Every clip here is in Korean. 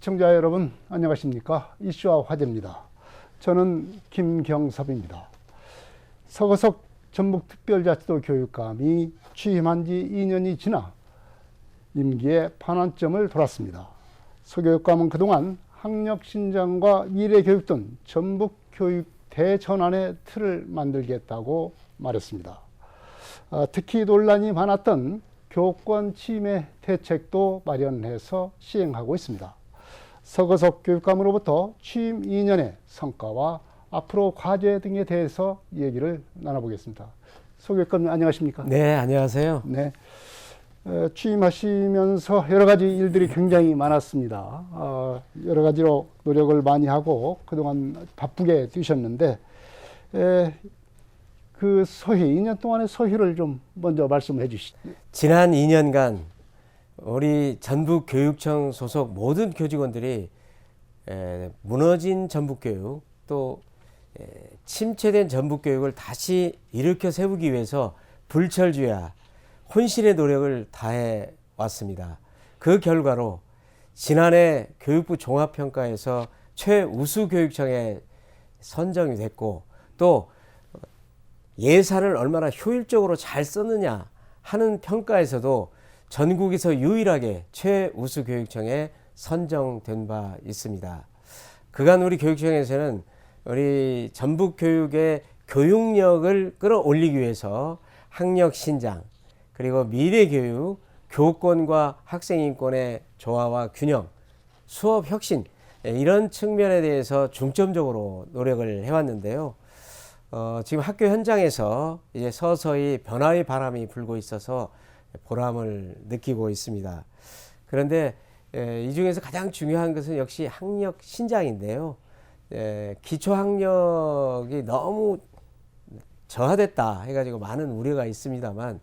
시청자 여러분 안녕하십니까? 이슈와 화제입니다. 저는 김경섭입니다. 서거석 전북특별자치도 교육감이 취임한 지 2년이 지나 임기의 반환점을 돌았습니다. 서 교육감은 그동안 학력신장과 미래교육 등 전북교육 대전환의 틀을 만들겠다고 말했습니다. 특히 논란이 많았던 교권 침해 대책도 마련해서 시행하고 있습니다. 서거석 교육감으로부터 취임 2년의 성과와 앞으로 과제 등에 대해서 얘기를 나눠보겠습니다. 서 교육감님 안녕하십니까? 네, 안녕하세요. 네, 취임하시면서 여러 가지 일들이 굉장히 많았습니다. 여러 가지로 노력을 많이 하고 그동안 바쁘게 뛰셨는데 그 서희, 2년 동안의 서희를 좀 먼저 말씀해 주시죠. 지난 2년간 우리 전북교육청 소속 모든 교직원들이 무너진 전북교육 또 침체된 전북교육을 다시 일으켜 세우기 위해서 불철주야 혼신의 노력을 다해 왔습니다. 그 결과로 지난해 교육부 종합평가에서 최우수 교육청에 선정이 됐고 또 예산을 얼마나 효율적으로 잘 썼느냐 하는 평가에서도 전국에서 유일하게 최우수 교육청에 선정된 바 있습니다. 그간 우리 교육청에서는 우리 전북 교육의 교육력을 끌어올리기 위해서 학력 신장 그리고 미래 교육, 교권과 학생 인권의 조화와 균형, 수업 혁신 이런 측면에 대해서 중점적으로 노력을 해왔는데요. 지금 학교 현장에서 이제 서서히 변화의 바람이 불고 있어서 보람을 느끼고 있습니다. 그런데 이 중에서 가장 중요한 것은 역시 학력 신장인데요. 기초 학력이 너무 저하됐다 해가지고 많은 우려가 있습니다만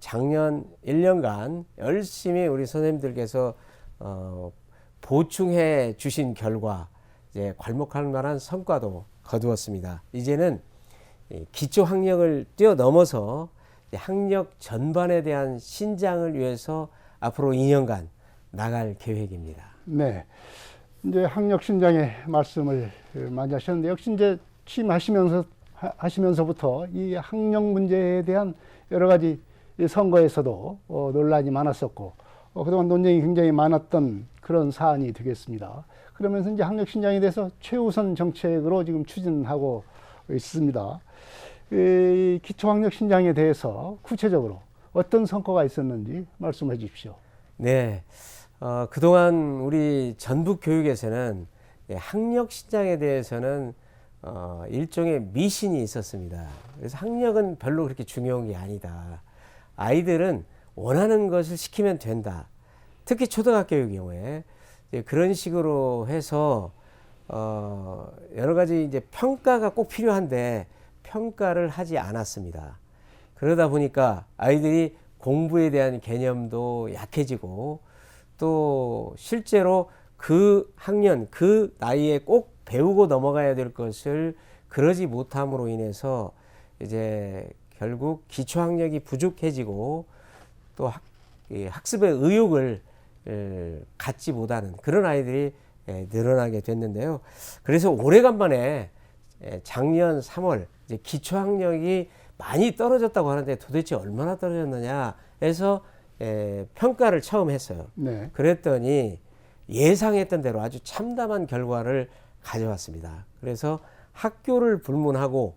작년 1년간 열심히 우리 선생님들께서 보충해 주신 결과 이제 괄목할 만한 성과도 거두었습니다. 이제는 기초 학력을 뛰어넘어서 학력 전반에 대한 신장을 위해서 앞으로 2년간 나갈 계획입니다. 네, 이제 학력 신장의 말씀을 많이 하셨는데 역시 이제 취임하시면서부터 이 학력 문제에 대한 여러 가지 선거에서도 논란이 많았었고 그동안 논쟁이 굉장히 많았던 그런 사안이 되겠습니다. 그러면서 이제 학력 신장에 대해서 최우선 정책으로 지금 추진하고 있습니다. 이 기초 학력 신장에 대해서 구체적으로 어떤 성과가 있었는지 말씀해 주십시오. 네, 그동안 우리 전북 교육에서는 학력 신장에 대해서는 일종의 미신이 있었습니다. 그래서 학력은 별로 그렇게 중요한 게 아니다. 아이들은 원하는 것을 시키면 된다. 특히 초등학교의 경우에 그런 식으로 해서 여러 가지 이제 평가가 꼭 필요한데 평가를 하지 않았습니다. 그러다 보니까 아이들이 공부에 대한 개념도 약해지고 또 실제로 그 학년, 그 나이에 꼭 배우고 넘어가야 될 것을 그러지 못함으로 인해서 이제 결국 기초학력이 부족해지고 또 학습의 의욕을 갖지 못하는 그런 아이들이 늘어나게 됐는데요. 그래서 오래간만에 작년 3월 이제 기초학력이 많이 떨어졌다고 하는데 도대체 얼마나 떨어졌느냐 해서 평가를 처음 했어요. 네. 그랬더니 예상했던 대로 아주 참담한 결과를 가져왔습니다. 그래서 학교를 불문하고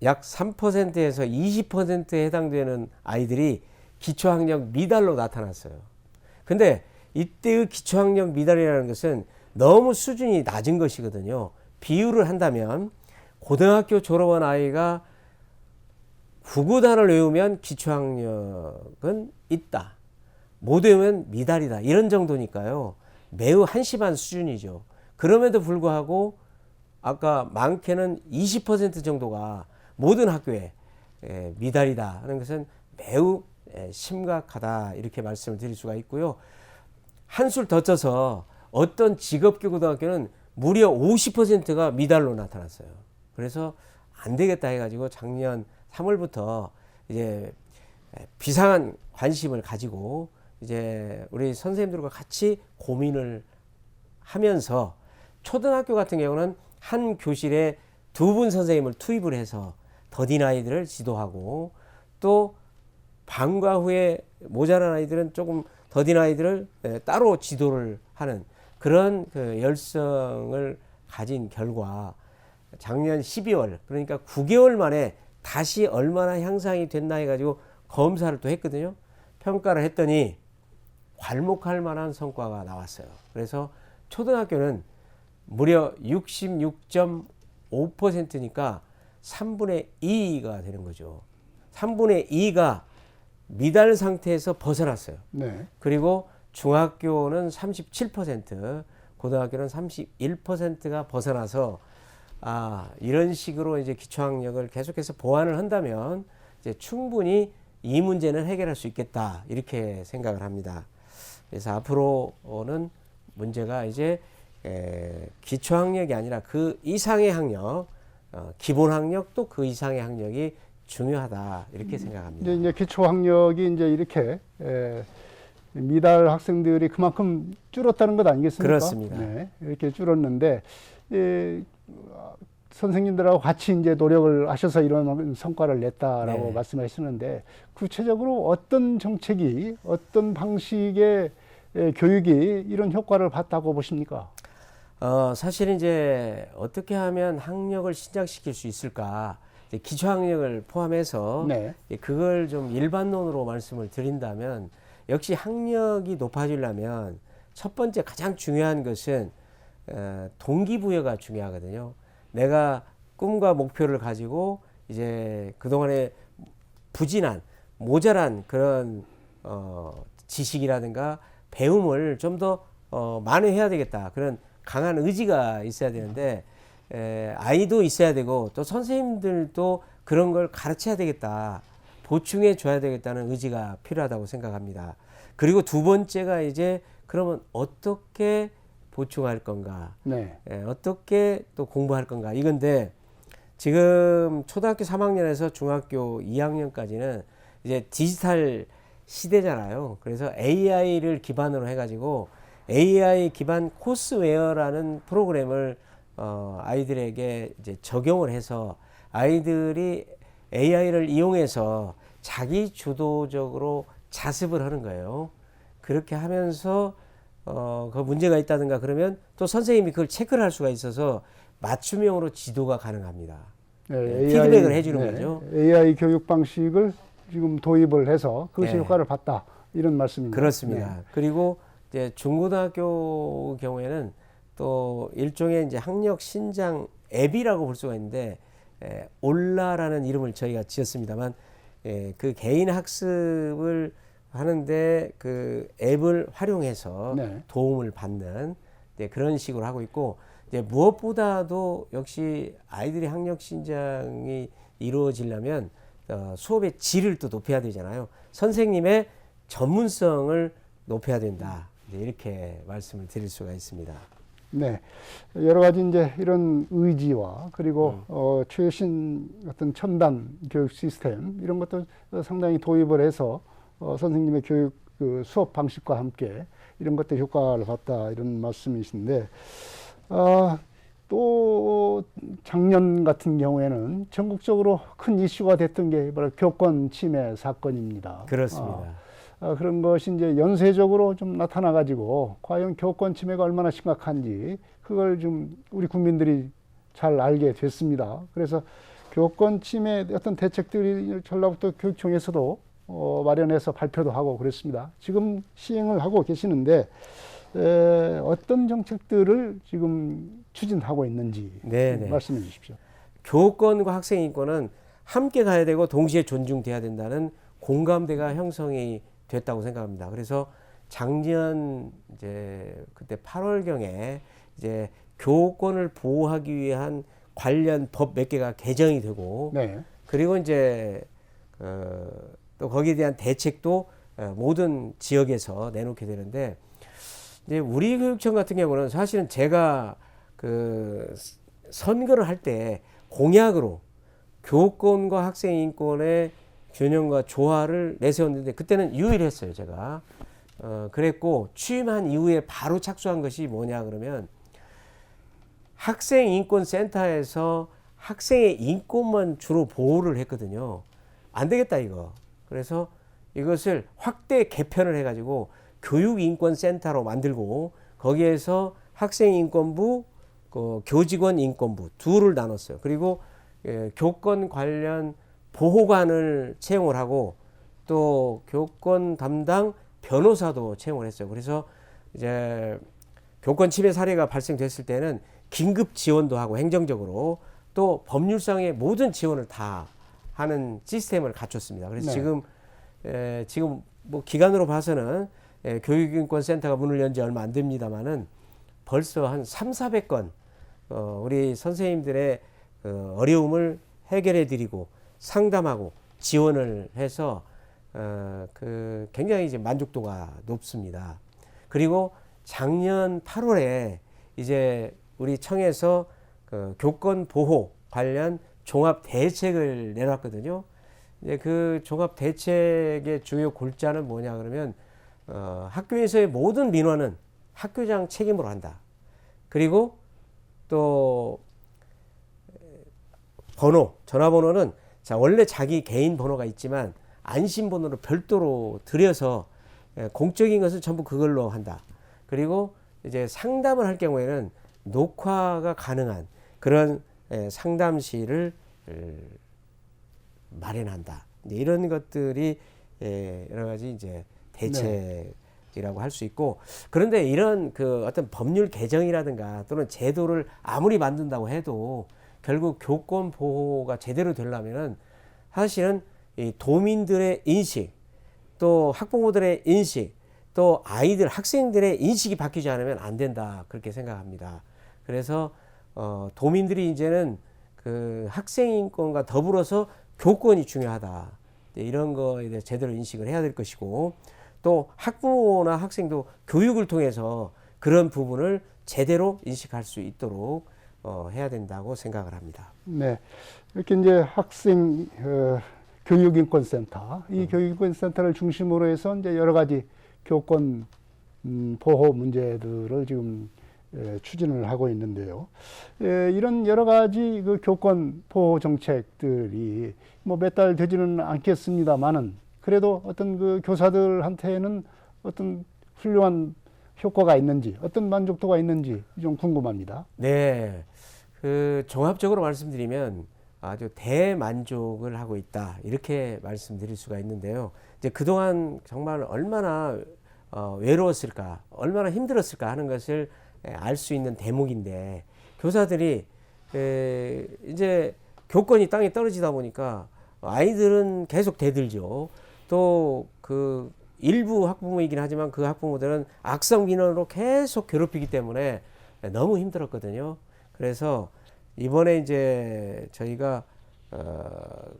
약 3%에서 20%에 해당되는 아이들이 기초학력 미달로 나타났어요. 근데 이때의 기초학력 미달이라는 것은 너무 수준이 낮은 것이거든요. 비유를 한다면 고등학교 졸업한 아이가 구구단을 외우면 기초학력은 있다. 못 외우면 미달이다. 이런 정도니까요. 매우 한심한 수준이죠. 그럼에도 불구하고 아까 많게는 20% 정도가 모든 학교에 미달이다 하는 것은 매우 심각하다 이렇게 말씀을 드릴 수가 있고요. 한술 더 쪄서 어떤 직업교고등학교는 무려 50%가 미달로 나타났어요. 그래서 안 되겠다 해가지고 작년 3월부터 이제 비상한 관심을 가지고 이제 우리 선생님들과 같이 고민을 하면서 초등학교 같은 경우는 한 교실에 2분 선생님을 투입을 해서 더딘 아이들을 지도하고 또 방과 후에 모자란 아이들은 조금 더딘 아이들을 따로 지도를 하는 그런 그 열성을 가진 결과 작년 12월 그러니까 9개월 만에 다시 얼마나 향상이 됐나 해가지고 검사를 또 했거든요. 평가를 했더니 괄목할 만한 성과가 나왔어요. 그래서 초등학교는 무려 66.5%니까 3분의 2가 되는 거죠. 3분의 2가 미달 상태에서 벗어났어요. 네. 그리고 중학교는 37%, 고등학교는 31%가 벗어나서 이런 식으로 이제 기초학력을 계속해서 보완을 한다면 이제 충분히 이 문제는 해결할 수 있겠다 이렇게 생각을 합니다. 그래서 앞으로는 문제가 이제 기초학력이 아니라 그 이상의 학력, 기본학력 또 그 이상의 학력이 중요하다 이렇게 생각합니다. 이제 기초학력이 이제 이렇게 미달 학생들이 그만큼 줄었다는 것 아니겠습니까? 그렇습니다. 네, 이렇게 줄었는데 선생님들하고 같이 이제 노력을 하셔서 이런 성과를 냈다라고 네. 말씀하시는데 구체적으로 어떤 정책이 어떤 방식의 교육이 이런 효과를 봤다고 보십니까? 사실 이제 어떻게 하면 학력을 신장시킬 수 있을까? 이제 기초학력을 포함해서 네. 그걸 좀 일반론으로 말씀을 드린다면 역시 학력이 높아지려면 첫 번째 가장 중요한 것은 동기부여가 중요하거든요. 내가 꿈과 목표를 가지고 이제 그동안에 부진한 모자란 그런 지식이라든가 배움을 좀 더 만회해야 되겠다. 그런 강한 의지가 있어야 되는데 아이도 있어야 되고 또 선생님들도 그런 걸 가르쳐야 되겠다. 보충해 줘야 되겠다는 의지가 필요하다고 생각합니다. 그리고 두 번째가 이제 그러면 어떻게 보충할 건가? 네. 어떻게 또 공부할 건가? 이건데 지금 초등학교 3학년에서 중학교 2학년까지는 이제 디지털 시대잖아요. 그래서 AI를 기반으로 해가지고 AI 기반 코스웨어라는 프로그램을 아이들에게 이제 적용을 해서 아이들이 AI를 이용해서 자기 주도적으로 자습을 하는 거예요. 그렇게 하면서 그 문제가 있다든가 그러면 또 선생님이 그걸 체크를 할 수가 있어서 맞춤형으로 지도가 가능합니다. 네, 피드백을 해주는 거죠. AI 교육 방식을 지금 도입을 해서 그것이 네. 효과를 봤다 이런 말씀입니다. 그렇습니다. 네. 그리고 이제 중고등학교 경우에는 또 일종의 이제 학력 신장 앱이라고 볼 수가 있는데 올라라는 이름을 저희가 지었습니다만 그 개인 학습을 하는데 그 앱을 활용해서 네. 도움을 받는 그런 식으로 하고 있고 이제 무엇보다도 역시 아이들의 학력 신장이 이루어지려면 수업의 질을 또 높여야 되잖아요. 선생님의 전문성을 높여야 된다. 이렇게 말씀을 드릴 수가 있습니다. 네, 여러 가지 이제 이런 의지와 그리고 최신 어떤 첨단 교육 시스템 이런 것도 상당히 도입을 해서 선생님의 교육 그 수업 방식과 함께 이런 것들 효과를 봤다 이런 말씀이신데 또 작년 같은 경우에는 전국적으로 큰 이슈가 됐던 게 바로 교권 침해 사건입니다. 그렇습니다. 그런 것이 이제 연쇄적으로 좀 나타나 가지고 과연 교권 침해가 얼마나 심각한지 그걸 좀 우리 국민들이 잘 알게 됐습니다. 그래서 교권 침해 어떤 대책들이 전라북도 교육청에서도 마련해서 발표도 하고 그랬습니다. 지금 시행을 하고 계시는데 어떤 정책들을 지금 추진하고 있는지 네네. 말씀해 주십시오. 교권과 학생 인권은 함께 가야 되고 동시에 존중돼야 된다는 공감대가 형성이 됐다고 생각합니다. 그래서 작년 이제 그때 8월경에 이제 교권을 보호하기 위한 관련 법 몇 개가 개정이 되고 네. 그리고 이제 또 거기에 대한 대책도 모든 지역에서 내놓게 되는데 이제 우리 교육청 같은 경우는 사실은 제가 그 선거를 할 때 공약으로 교권과 학생 인권의 균형과 조화를 내세웠는데 그때는 유일했어요. 제가 그랬고 취임한 이후에 바로 착수한 것이 뭐냐 그러면 학생인권센터에서 학생의 인권만 주로 보호를 했거든요. 안 되겠다 이거. 그래서 이것을 확대 개편을 해가지고 교육인권센터로 만들고 거기에서 학생인권부, 교직원인권부 둘을 나눴어요. 그리고 교권 관련 보호관을 채용을 하고 또 교권 담당 변호사도 채용을 했어요. 그래서 이제 교권 침해 사례가 발생됐을 때는 긴급 지원도 하고 행정적으로 또 법률상의 모든 지원을 다 하는 시스템을 갖췄습니다. 그래서 네. 지금 뭐 기간으로 봐서는 교육인권센터가 문을 연 지 얼마 안 됩니다만은 벌써 한 3,400건 우리 선생님들의 어려움을 해결해 드리고 상담하고 지원을 해서 굉장히 이제 만족도가 높습니다. 그리고 작년 8월에 이제 우리 청에서 교권 보호 관련 종합 대책을 내놨거든요. 이제 그 종합 대책의 주요 골자는 뭐냐 그러면 학교에서의 모든 민원은 학교장 책임으로 한다. 그리고 또 전화번호는 원래 자기 개인 번호가 있지만 안심번호를 별도로 들여서 공적인 것은 전부 그걸로 한다. 그리고 이제 상담을 할 경우에는 녹화가 가능한 그런 상담실을 마련한다. 이런 것들이 여러 가지 이제 대책이라고 할 수 있고, 그런데 이런 그 어떤 법률 개정이라든가 또는 제도를 아무리 만든다고 해도 결국 교권 보호가 제대로 되려면은 사실은 이 도민들의 인식, 또 학부모들의 인식, 또 아이들, 학생들의 인식이 바뀌지 않으면 안 된다. 그렇게 생각합니다. 그래서 도민들이 이제는 그 학생인권과 더불어서 교권이 중요하다. 이런 거에 대해 제대로 인식을 해야 될 것이고, 또 학부모나 학생도 교육을 통해서 그런 부분을 제대로 인식할 수 있도록 해야 된다고 생각을 합니다. 네. 이렇게 이제 학생 교육인권센터, 이 교육인권센터를 중심으로 해서 이제 여러 가지 교권 보호 문제들을 지금 추진을 하고 있는데요. 이런 여러 가지 그 교권 보호 정책들이 뭐 몇 달 되지는 않겠습니다만은 그래도 어떤 그 교사들한테는 어떤 훌륭한 효과가 있는지, 어떤 만족도가 있는지 좀 궁금합니다. 네. 그 종합적으로 말씀드리면 아주 대만족을 하고 있다. 이렇게 말씀드릴 수가 있는데요. 이제 그동안 정말 얼마나 외로웠을까, 얼마나 힘들었을까 하는 것을 알 수 있는 대목인데, 교사들이 이제 교권이 땅에 떨어지다 보니까 아이들은 계속 대들죠. 또 그 일부 학부모이긴 하지만 그 학부모들은 악성 민원으로 계속 괴롭히기 때문에 너무 힘들었거든요. 그래서 이번에 이제 저희가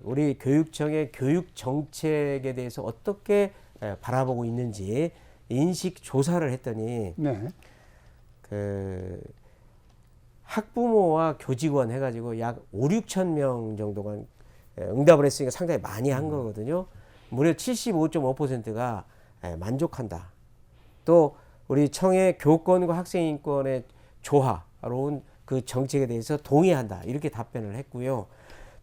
우리 교육청의 교육 정책에 대해서 어떻게 바라보고 있는지 인식 조사를 했더니 네. 그 학부모와 교직원 해가지고 약 5, 6천 명 정도가 응답을 했으니까 상당히 많이 한 거거든요. 무려 75.5%가 만족한다. 또 우리 청의 교권과 학생인권의 조화로운 그 정책에 대해서 동의한다. 이렇게 답변을 했고요.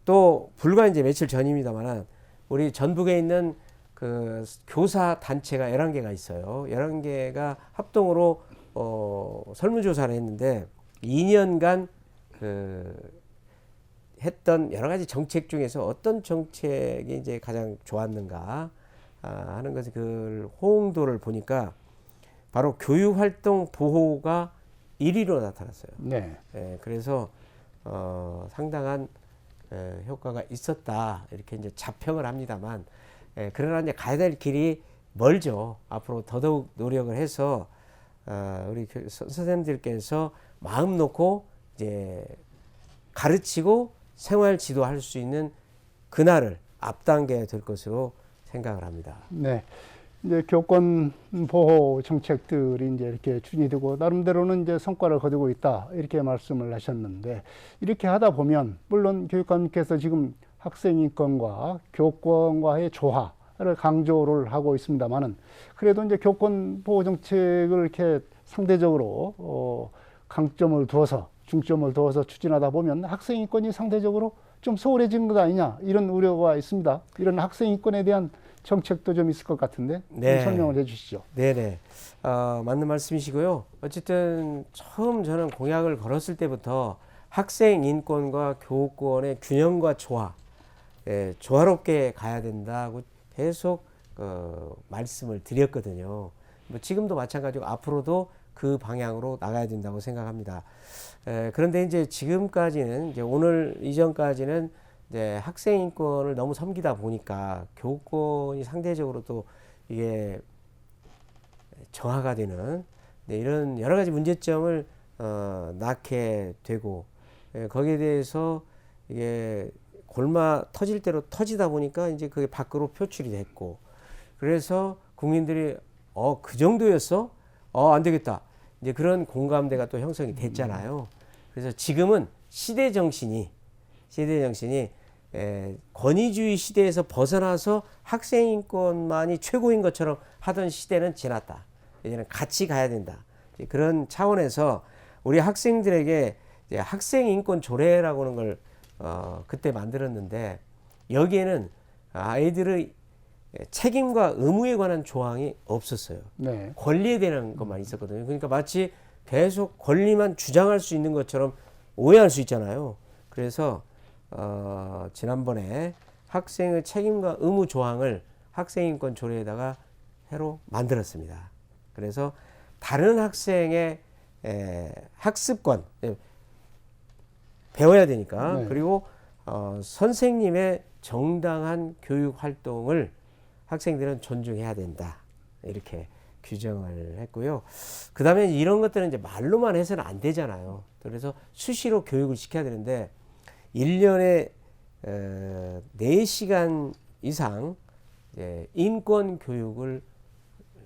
또 불과 이제 며칠 전입니다만 우리 전북에 있는 그 교사 단체가 11개가 있어요. 11개가 합동으로 설문조사를 했는데 2년간 그 했던 여러 가지 정책 중에서 어떤 정책이 이제 가장 좋았는가 하는 것을 그 호응도를 보니까 바로 교육활동 보호가 1위로 나타났어요. 네. 그래서 상당한 효과가 있었다 이렇게 이제 자평을 합니다만, 그러나 이제 가야 될 길이 멀죠. 앞으로 더더욱 노력을 해서 우리 선생님들께서 마음 놓고 이제 가르치고 생활 지도할 수 있는 그날을 앞당겨야 될 것으로 생각을 합니다. 네. 이제 교권 보호 정책들이 이제 이렇게 추진이 되고 나름대로는 이제 성과를 거두고 있다 이렇게 말씀을 하셨는데, 이렇게 하다 보면 물론 교육감님께서 지금 학생 인권과 교권과의 조화 강조를 하고 있습니다만은 그래도 이제 교권 보호 정책을 이렇게 상대적으로 강점을 두어서 중점을 두어서 추진하다 보면 학생 인권이 상대적으로 좀 소홀해진 것 아니냐 이런 우려가 있습니다. 이런 학생 인권에 대한 정책도 좀 있을 것 같은데 네. 좀 설명을 해주시죠. 네네. 맞는 말씀이시고요. 어쨌든 처음 저는 공약을 걸었을 때부터 학생 인권과 교권의 균형과 조화, 조화롭게 가야 된다고 계속 말씀을 드렸거든요. 뭐 지금도 마찬가지고 앞으로도 그 방향으로 나가야 된다고 생각합니다. 그런데 이제 지금까지는 이제 오늘 이전까지는 이제 학생 인권을 너무 섬기다 보니까 교권이 상대적으로 또 이게 정화가 되는 이런 여러 가지 문제점을 낳게 되고 거기에 대해서 이게 골마 터질 대로 터지다 보니까 이제 그게 밖으로 표출이 됐고 그래서 국민들이 그 정도였어? 안 되겠다. 이제 그런 공감대가 또 형성이 됐잖아요. 그래서 지금은 시대 정신이 권위주의 시대에서 벗어나서 학생 인권만이 최고인 것처럼 하던 시대는 지났다. 이제는 같이 가야 된다. 그런 차원에서 우리 학생들에게 학생 인권 조례라고 하는 걸 그때 만들었는데 여기에는 아이들의 책임과 의무에 관한 조항이 없었어요. 네. 권리에 대한 것만 있었거든요. 그러니까 마치 계속 권리만 주장할 수 있는 것처럼 오해할 수 있잖아요. 그래서 지난번에 학생의 책임과 의무 조항을 학생인권 조례에다가 새로 만들었습니다. 그래서 다른 학생의 학습권 배워야 되니까 네. 그리고 선생님의 정당한 교육 활동을 학생들은 존중해야 된다. 이렇게 규정을 했고요. 그 다음에 이런 것들은 이제 말로만 해서는 안 되잖아요. 그래서 수시로 교육을 시켜야 되는데 1년에 4시간 이상 인권 교육을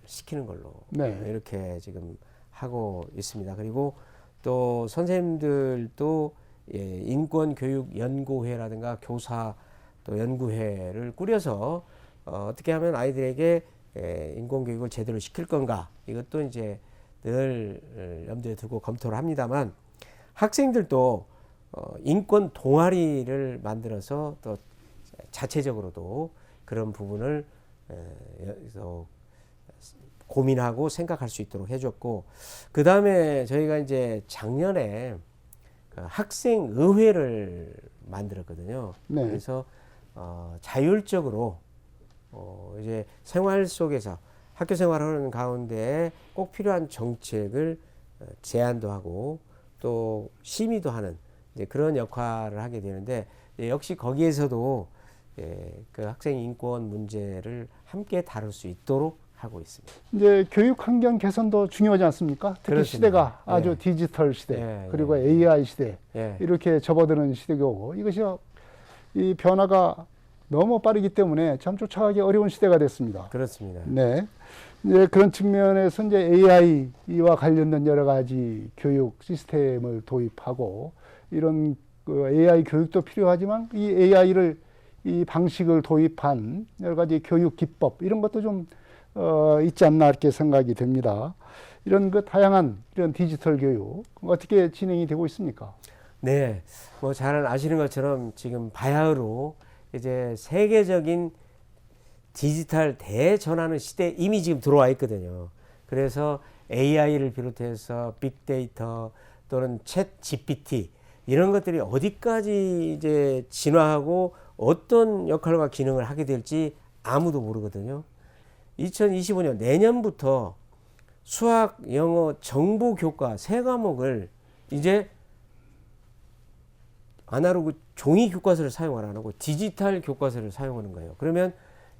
시키는 걸로 네. 이렇게 지금 하고 있습니다. 그리고 또 선생님들도 인권교육연구회라든가 교사 또 연구회를 꾸려서 어떻게 하면 아이들에게 인권교육을 제대로 시킬 건가 이것도 이제 늘 염두에 두고 검토를 합니다만 학생들도 인권 동아리를 만들어서 또 자체적으로도 그런 부분을 고민하고 생각할 수 있도록 해줬고 그 다음에 저희가 이제 작년에 학생의회를 만들었거든요. 네. 그래서 자율적으로 이제 생활 속에서 학교 생활하는 가운데 꼭 필요한 정책을 제안도 하고 또 심의도 하는 이제 그런 역할을 하게 되는데 역시 거기에서도 그 학생 인권 문제를 함께 다룰 수 있도록 하고 있습니다. 이제 교육 환경 개선도 중요하지 않습니까? 특히 그렇습니다. 시대가 아주 디지털 시대 그리고 AI 시대 이렇게 접어드는 시대고 이것이 이 변화가 너무 빠르기 때문에 참 쫓아가기 어려운 시대가 됐습니다. 그렇습니다. 네. 이제 그런 측면에서 이제 AI와 관련된 여러 가지 교육 시스템을 도입하고 이런 그 AI 교육도 필요하지만 이 AI를 이 방식을 도입한 여러 가지 교육 기법 이런 것도 좀 있지 않나 이렇게 생각이 됩니다. 이런 그 다양한 이런 디지털 교육 어떻게 진행이 되고 있습니까? 네, 뭐 잘 아시는 것처럼 지금 바야흐로 이제 세계적인 디지털 대전환의 시대 이미 지금 들어와 있거든요. 그래서 AI를 비롯해서 빅데이터 또는 챗 GPT 이런 것들이 어디까지 이제 진화하고 어떤 역할과 기능을 하게 될지 아무도 모르거든요. 2025년 내년부터 수학, 영어, 정보 교과 세 과목을 이제 아날로그 종이 교과서를 사용을 안 하고 디지털 교과서를 사용하는 거예요. 그러면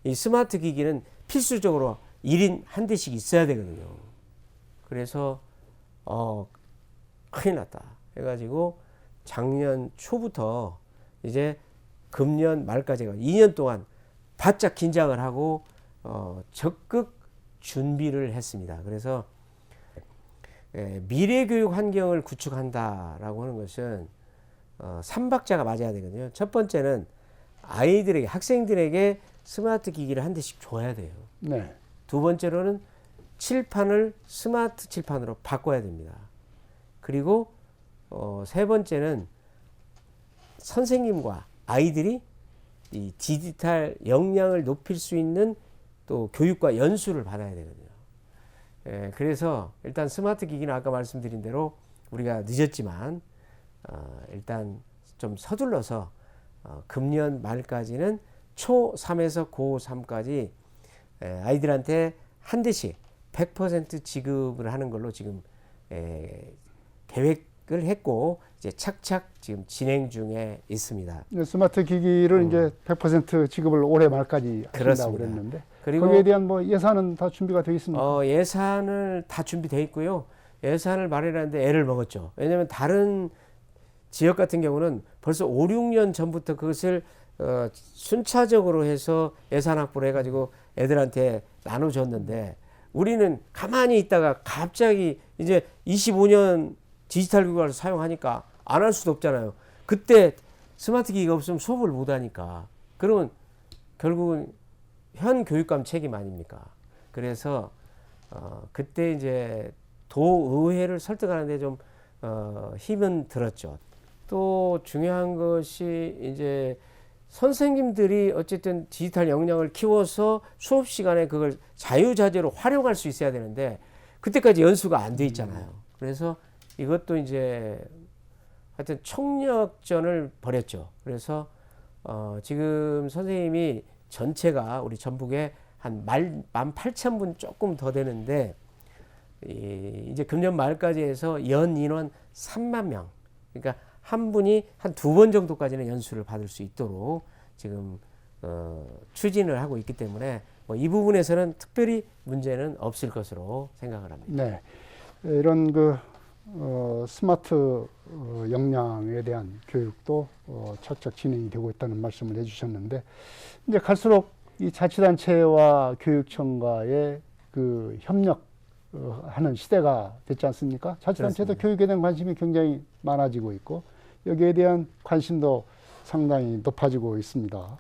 이 스마트 기기는 필수적으로 1인 한 대씩 있어야 되거든요. 그래서 큰일 났다 해가지고 작년 초부터 이제 금년 말까지가 2년 동안 바짝 긴장을 하고 적극 준비를 했습니다. 그래서 미래 교육 환경을 구축한다라고 하는 것은 3박자가 맞아야 되거든요. 첫 번째는 아이들에게 학생들에게 스마트 기기를 한 대씩 줘야 돼요. 네. 두 번째로는 칠판을 스마트 칠판으로 바꿔야 됩니다. 그리고 세 번째는 선생님과 아이들이 이 디지털 역량을 높일 수 있는 또 교육과 연수를 받아야 되거든요. 예, 그래서 일단 스마트 기기는 아까 말씀드린 대로 우리가 늦었지만 일단 좀 서둘러서 금년 말까지는 초3에서 고3까지 아이들한테 한 대씩 100% 지급을 하는 걸로 지금 계획을 했고 이제 착착 지금 진행 중에 있습니다. 스마트 기기를 이제 100% 지급을 올해 말까지 하신다고 그렇습니다. 그랬는데 그리고 거기에 대한 뭐 예산은 다 준비가 되어 있습니까? 예산을 다 준비되어 있고요. 예산을 마련하는데 애를 먹었죠. 왜냐하면 다른 지역 같은 경우는 벌써 5, 6년 전부터 그것을 순차적으로 해서 예산 확보를 해가지고 애들한테 나눠줬는데 우리는 가만히 있다가 갑자기 이제 25년 디지털 교과를 사용하니까 안 할 수도 없잖아요. 그때 스마트 기기가 없으면 수업을 못 하니까. 그러면 결국은 현 교육감 책임 아닙니까? 그래서 그때 이제 도의회를 설득하는데 좀 힘은 들었죠. 또 중요한 것이 이제 선생님들이 어쨌든 디지털 역량을 키워서 수업 시간에 그걸 자유자재로 활용할 수 있어야 되는데 그때까지 연수가 안 돼 있잖아요. 그래서 이것도 이제 하여튼 총력전을 벌였죠. 그래서 지금 선생님이 전체가 우리 전북에 한 18,000분 조금 더 되는데 이제 금년 말까지 해서 연 인원 3만 명. 그러니까 한 분이 한 2번 정도까지는 연수를 받을 수 있도록 지금 추진을 하고 있기 때문에 뭐 이 부분에서는 특별히 문제는 없을 것으로 생각을 합니다. 네, 이런 그 스마트 역량에 대한 교육도 착착 진행이 되고 있다는 말씀을 해주셨는데 이제 갈수록 이 자치단체와 교육청과의 그 협력 하는 시대가 됐지 않습니까? 자치단체도 그렇습니다. 교육에 대한 관심이 굉장히 많아지고 있고 여기에 대한 관심도 상당히 높아지고 있습니다.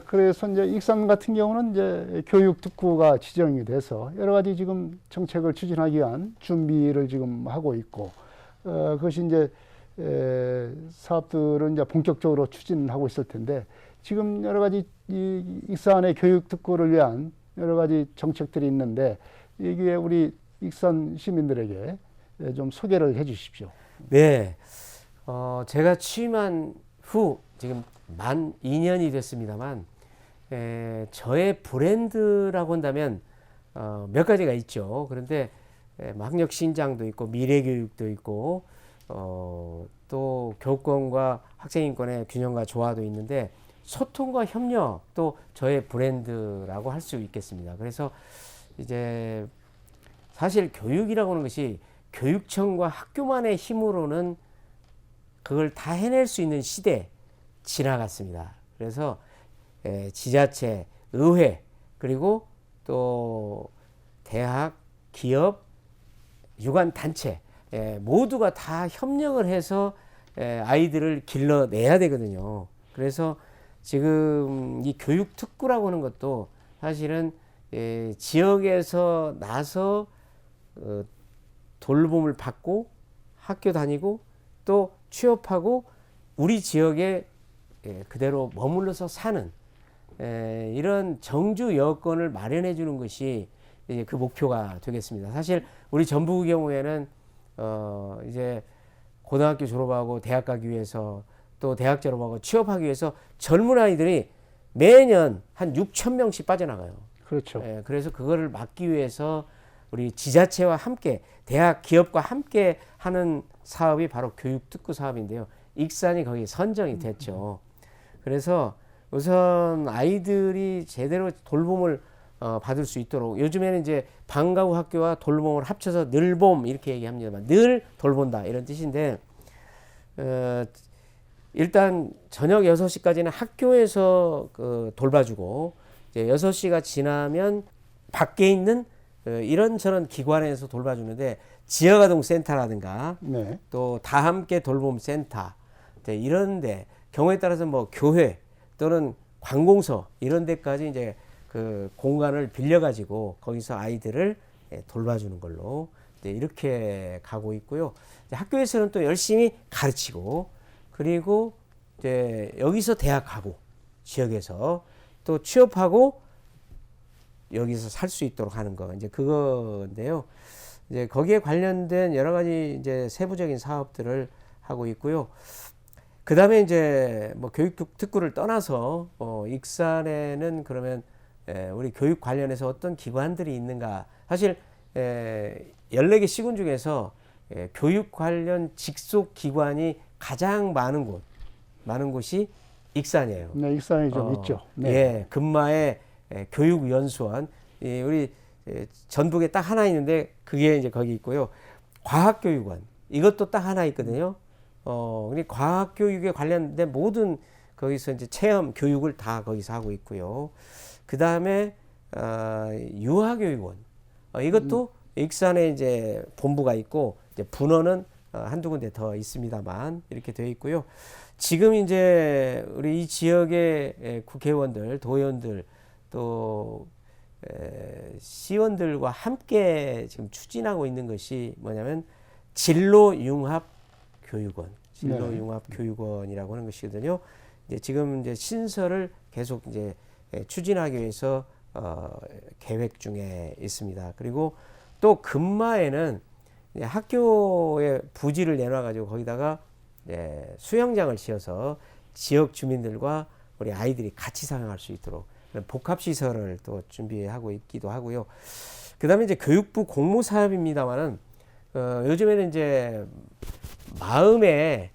그래서 이제 익산 같은 경우는 이제 교육특구가 지정이 돼서 여러 가지 지금 정책을 추진하기 위한 준비를 지금 하고 있고, 그것이 이제 사업들은 이제 본격적으로 추진하고 있을 텐데 지금 여러 가지 이 익산의 교육특구를 위한 여러 가지 정책들이 있는데 이게 우리 익산 시민들에게 좀 소개를 해 주십시오. 네, 제가 취임한 후 지금 만 2년이 됐습니다만 저의 브랜드라고 한다면 몇 가지가 있죠. 그런데 학력 신장도 있고 미래교육도 있고 또 교권과 학생인권의 균형과 조화도 있는데 소통과 협력도 저의 브랜드라고 할 수 있겠습니다. 그래서 이제 사실 교육이라고 하는 것이 교육청과 학교만의 힘으로는 그걸 다 해낼 수 있는 시대 지나갔습니다. 그래서 지자체, 의회, 그리고 또 대학, 기업, 유관단체 모두가 다 협력을 해서 아이들을 길러내야 되거든요. 그래서 지금 이 교육특구라고 하는 것도 사실은 지역에서 나서 돌봄을 받고 학교 다니고 또 취업하고 우리 지역에 그대로 머물러서 사는 이런 정주 여건을 마련해 주는 것이 이제 그 목표가 되겠습니다. 사실 우리 전북의 경우에는 이제 고등학교 졸업하고 대학 가기 위해서 또 대학 졸업하고 취업하기 위해서 젊은 아이들이 매년 한 6,000명씩 빠져나가요. 그렇죠. 그래서 그거를 막기 위해서 우리 지자체와 함께 대학 기업과 함께 하는 사업이 바로 교육특구 사업인데요. 익산이 거기 선정이 됐죠. 그래서 우선 아이들이 제대로 돌봄을 받을 수 있도록 요즘에는 이제 방과 후 학교와 돌봄을 합쳐서 늘봄 이렇게 얘기합니다만 늘 돌본다 이런 뜻인데 일단 저녁 6시까지는 학교에서 돌봐주고 이제 6시가 지나면 밖에 있는 이런저런 기관에서 돌봐주는데 지역아동센터라든가 네. 또 다함께 돌봄 센터 이런데 경우에 따라서 뭐 교회 또는 관공서 이런 데까지 이제 그 공간을 빌려 가지고 거기서 아이들을 돌봐주는 걸로 이제 이렇게 가고 있고요. 이제 학교에서는 또 열심히 가르치고 그리고 이제 여기서 대학 가고 지역에서 또 취업하고 여기서 살 수 있도록 하는 거 이제 그건데요. 이제 거기에 관련된 여러 가지 이제 세부적인 사업들을 하고 있고요. 그 다음에 이제 뭐 교육 특구를 떠나서 익산에는 그러면 우리 교육 관련해서 어떤 기관들이 있는가. 사실 14개 시군 중에서 교육 관련 직속 기관이 가장 많은 곳이 익산이에요. 네, 익산이 좀 있죠. 네. 예, 근마에 교육연수원, 우리 전북에 딱 하나 있는데 그게 이제 거기 있고요. 과학교육원 이것도 딱 하나 있거든요. 근데 과학교육에 관련된 모든 거기서 이제 체험 교육을 다 거기서 하고 있고요. 그 다음에 유아교육원 이것도 익산에 이제 본부가 있고 이제 분원은 한두 군데 더 있습니다만 이렇게 되어 있고요. 지금 이제 우리 이 지역의 국회의원들, 도의원들 또 시의원들과 함께 지금 추진하고 있는 것이 뭐냐면 진로융합교육원, 진로융합교육원이라고 하는 것이거든요. 이제 지금 이제 신설을 계속 이제 추진하기 위해서 계획 중에 있습니다. 그리고 또 근마에는 학교에 부지를 내놔가지고 거기다가 수영장을 지어서 지역 주민들과 우리 아이들이 같이 사용할 수 있도록 복합시설을 또 준비하고 있기도 하고요. 그 다음에 이제 교육부 공모 사업입니다만은, 요즘에는 이제 마음에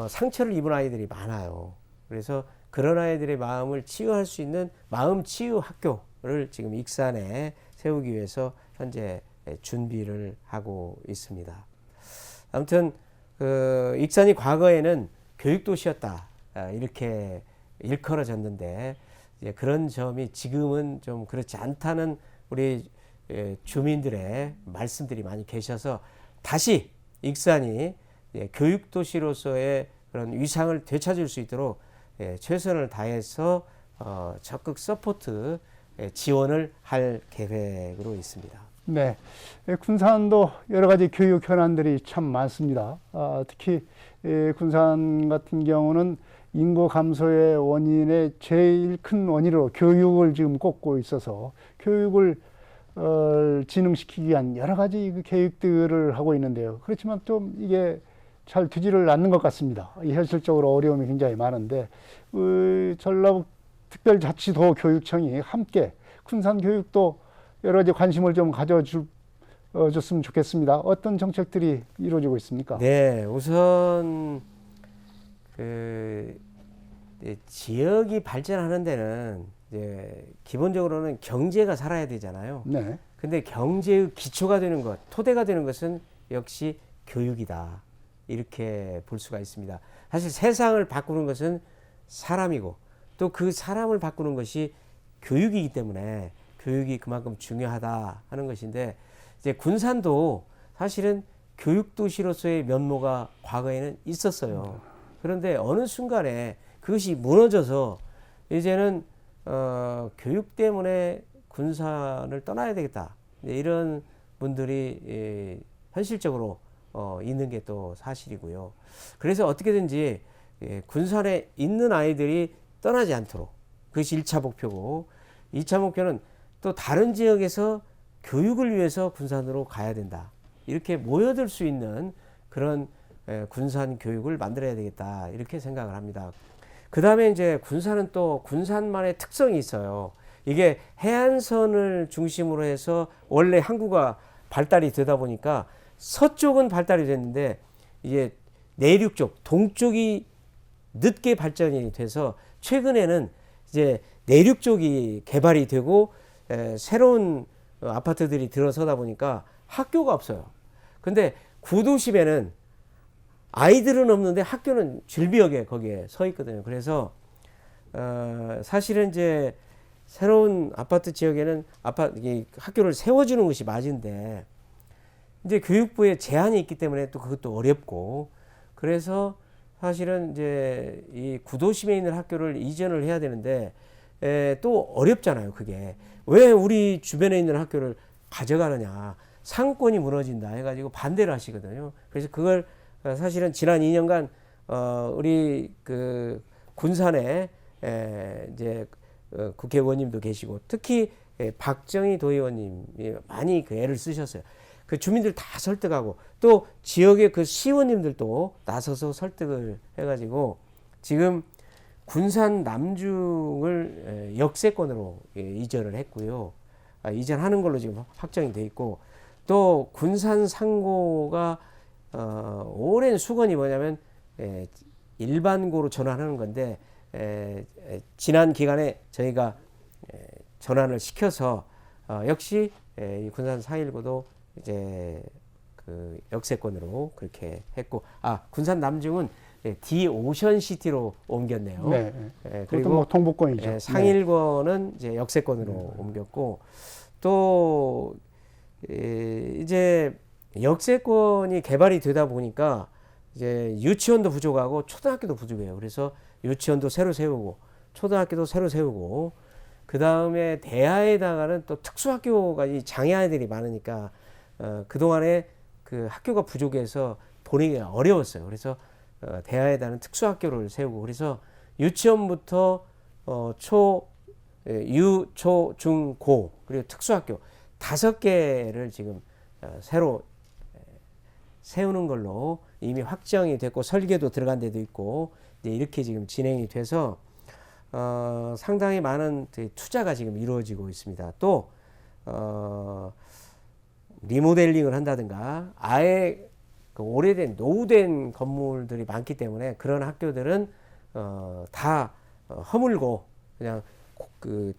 상처를 입은 아이들이 많아요. 그래서 그런 아이들의 마음을 치유할 수 있는 마음 치유 학교를 지금 익산에 세우기 위해서 현재 준비를 하고 있습니다. 아무튼, 익산이 과거에는 교육도시였다. 이렇게 일컬어졌는데, 이제 그런 점이 지금은 좀 그렇지 않다는 우리 주민들의 말씀들이 많이 계셔서 다시 익산이 교육도시로서의 그런 위상을 되찾을 수 있도록 최선을 다해서 적극 서포트 지원을 할 계획으로 있습니다. 네, 군산도 여러 가지 교육 현안들이 참 많습니다. 특히 군산 같은 경우는 인구 감소의 원인의 제일 큰 원인으로 교육을 지금 꼽고 있어서 교육을 진흥시키기 위한 여러 가지 그 계획들을 하고 있는데요. 그렇지만 좀 이게 잘 되지를 않는 것 같습니다. 현실적으로 어려움이 굉장히 많은데 전라북 특별자치도 교육청이 함께 군산 교육도 여러 가지 관심을 좀 가져줬으면 좋겠습니다. 어떤 정책들이 이루어지고 있습니까? 네, 우선 지역이 발전하는 데는 이제 기본적으로는 경제가 살아야 되잖아요. 네. 근데 경제의 기초가 되는 것, 토대가 되는 것은 역시 교육이다. 이렇게 볼 수가 있습니다. 사실 세상을 바꾸는 것은 사람이고 또 그 사람을 바꾸는 것이 교육이기 때문에 교육이 그만큼 중요하다 하는 것인데, 이제 군산도 사실은 교육도시로서의 면모가 과거에는 있었어요. 그런데 어느 순간에 그것이 무너져서 이제는 교육 때문에 군산을 떠나야 되겠다. 이런 분들이 현실적으로 있는 게 또 사실이고요. 그래서 어떻게든지 군산에 있는 아이들이 떠나지 않도록, 그것이 1차 목표고, 2차 목표는 또 다른 지역에서 교육을 위해서 군산으로 가야 된다. 이렇게 모여들 수 있는 그런 군산 교육을 만들어야 되겠다. 이렇게 생각을 합니다. 그 다음에 이제 군산은 또 군산만의 특성이 있어요. 이게 해안선을 중심으로 해서 원래 항구가 발달이 되다 보니까 서쪽은 발달이 됐는데 이제 내륙 쪽, 동쪽이 늦게 발전이 돼서 최근에는 이제 내륙 쪽이 개발이 되고 새로운 아파트들이 들어서다 보니까 학교가 없어요. 근데 구도심에는 아이들은 없는데 학교는 줄비역에 거기에 서 있거든요. 그래서 사실은 이제 새로운 아파트 지역에는 학교를 세워주는 것이 맞은데 이제 교육부에 제한이 있기 때문에 또 그것도 어렵고, 그래서 사실은 이제 이 구도심에 있는 학교를 이전을 해야 되는데 또 어렵잖아요. 그게 왜 우리 주변에 있는 학교를 가져가느냐, 상권이 무너진다 해가지고 반대를 하시거든요. 그래서 그걸 사실은 지난 2년간 우리 그 군산에 이제 국회의원님도 계시고 특히 박정희 도의원님이 많이 그 애를 쓰셨어요. 그 주민들 다 설득하고 또 지역의 그 시의원님들도 나서서 설득을 해가지고 지금 군산 남중을 역세권으로 이전을 했고요. 이전하는 걸로 지금 확정이 돼 있고 또 군산 상고가 오랜 수건이 뭐냐면 일반고로 전환하는 건데 지난 기간에 저희가 전환을 시켜서 역시 이 군산 4.19도 이제 그 역세권으로 그렇게 했고 군산 남중은 D 오션시티로 옮겼네요. 네. 그리고 뭐 동북권이죠. 상일권은 이제 역세권으로 옮겼고 또 이제 역세권이 개발이 되다 보니까 이제 유치원도 부족하고 초등학교도 부족해요. 그래서 유치원도 새로 세우고 초등학교도 새로 세우고 그 다음에 대하에다가는 또 특수학교가 이 장애아이들이 많으니까 그동안에 그 학교가 부족해서 보내기가 어려웠어요. 그래서 대하에다는 특수학교를 세우고 그래서 유치원부터 유, 초, 중, 고 그리고 특수학교 5개를 지금 새로 세우는 걸로 이미 확정이 됐고 설계도 들어간 데도 있고 이렇게 지금 진행이 돼서 상당히 많은 투자가 지금 이루어지고 있습니다. 또 리모델링을 한다든가 아예 그 오래된 노후된 건물들이 많기 때문에 그런 학교들은 다 허물고 그냥 그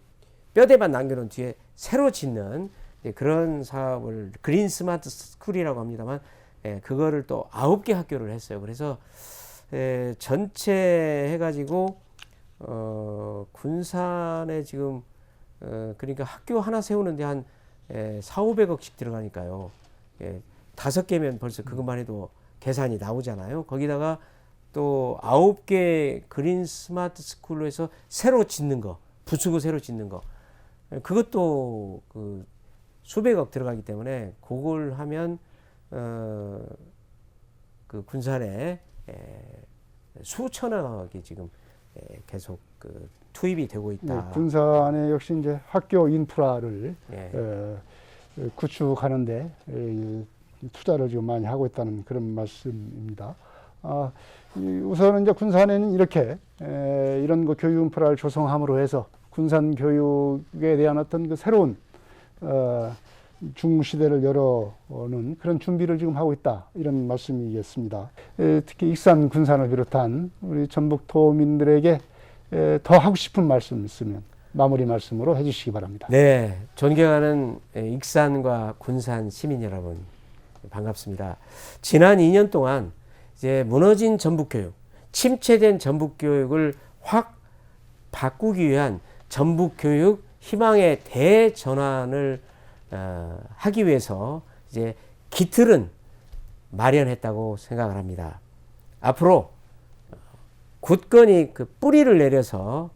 뼈대만 남겨놓은 뒤에 새로 짓는 그런 사업을 그린 스마트 스쿨이라고 합니다만 그거를 또 9개 학교를 했어요. 그래서 전체 해가지고 군산에 지금 그러니까 학교 하나 세우는데 한 4,500억씩 들어가니까요. 5개면 벌써 그것만 해도 계산이 나오잖아요. 거기다가 또 9개 그린 스마트 스쿨로 해서 새로 짓는 거, 부수고 새로 짓는 거, 그것도 그 수백억 들어가기 때문에 그걸 하면 그 군산에 수천억이 지금 계속 그 투입이 되고 있다. 네, 군산에 역시 이제 학교 인프라를 구축하는데 투자를 지금 많이 하고 있다는 그런 말씀입니다. 우선은 이제 군산에는 이렇게 이런 그 교육 인프라를 조성함으로 해서 군산 교육에 대한 어떤 그 새로운 중시대를 열어오는 그런 준비를 지금 하고 있다, 이런 말씀이겠습니다. 특히 익산 군산을 비롯한 우리 전북도민들에게 더 하고 싶은 말씀 있으면 마무리 말씀으로 해주시기 바랍니다. 네, 존경하는 익산과 군산 시민 여러분 반갑습니다. 지난 2년 동안 이제 무너진 전북교육, 침체된 전북교육을 확 바꾸기 위한 전북교육 희망의 대전환을 하기 위해서 이제 기틀은 마련했다고 생각을 합니다. 앞으로 굳건히 그 뿌리를 내려서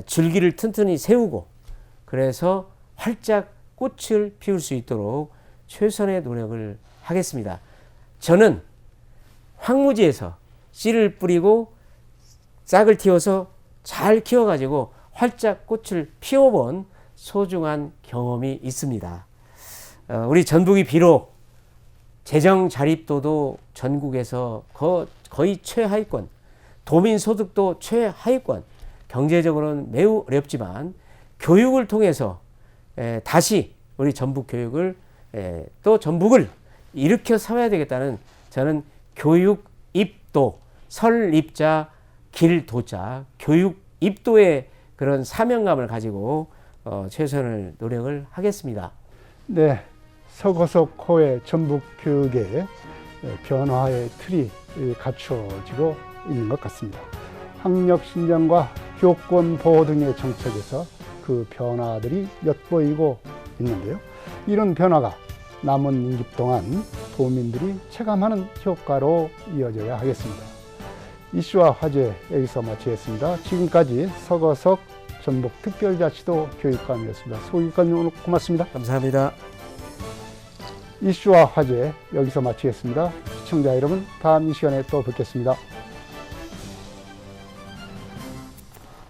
줄기를 튼튼히 세우고 그래서 활짝 꽃을 피울 수 있도록 최선의 노력을 하겠습니다. 저는 황무지에서 씨를 뿌리고 싹을 틔워서 잘 키워가지고 활짝 꽃을 피워본 소중한 경험이 있습니다. 우리 전북이 비록 재정 자립도도 전국에서 거의 최하위권, 도민 소득도 최하위권, 경제적으로는 매우 어렵지만 교육을 통해서 다시 우리 전북 교육을 또 전북을 일으켜 세워야 되겠다는 저는 교육 입도, 설립자, 길도자, 교육 입도의 그런 사명감을 가지고 최선을 노력을 하겠습니다. 네, 서거석호의 전북 교육의 변화의 틀이 갖춰지고 있는 것 같습니다. 학력 신장과 교권 보호 등의 정책에서 그 변화들이 엿보이고 있는데요. 이런 변화가 남은 임기 동안 도민들이 체감하는 효과로 이어져야 하겠습니다. 이슈와 화제 여기서 마치겠습니다. 지금까지 서거석 전북특별자치도 교육감이었습니다. 소교육감님 오늘 고맙습니다. 감사합니다. 이슈와 화제 여기서 마치겠습니다. 시청자 여러분, 다음 이 시간에 또 뵙겠습니다.